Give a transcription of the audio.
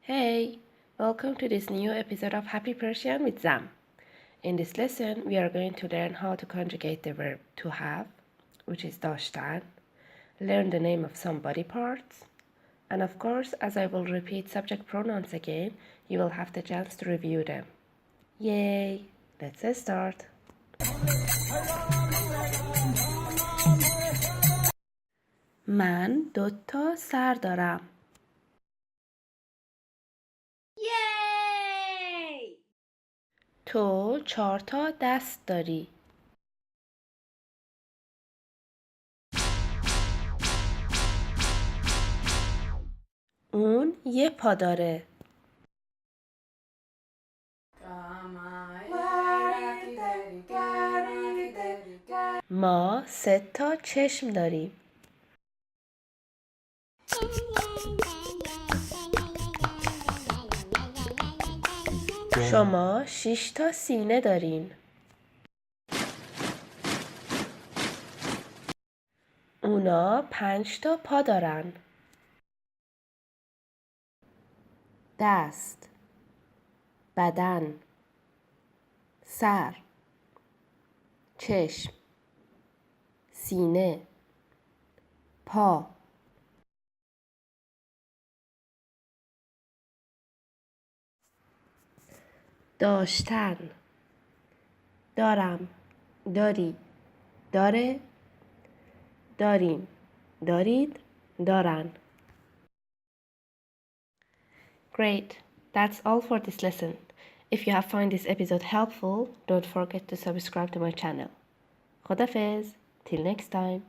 Hey, welcome to this new episode of Happy Persian with Zam. In this lesson, we are going to learn how to conjugate the verb to have, which is داشتن, learn the name of some body parts, and of course, as I will repeat subject pronouns again, you will have the chance to review them. Yay! Let's start. من 2 سر دارم. تو 4 دست داری. اون 1 پا داره. ما 3 چشم داریم. شما 6 سینه دارین. اونا 5 پا دارن. دست، بدن، سر، چشم، سینه، پا. داشتن، دارم، داری، داره، داریم، دارید، دارن. Great, that's all for this lesson. If you have found this episode helpful, don't forget to subscribe to my channel. خدافظ, till next time.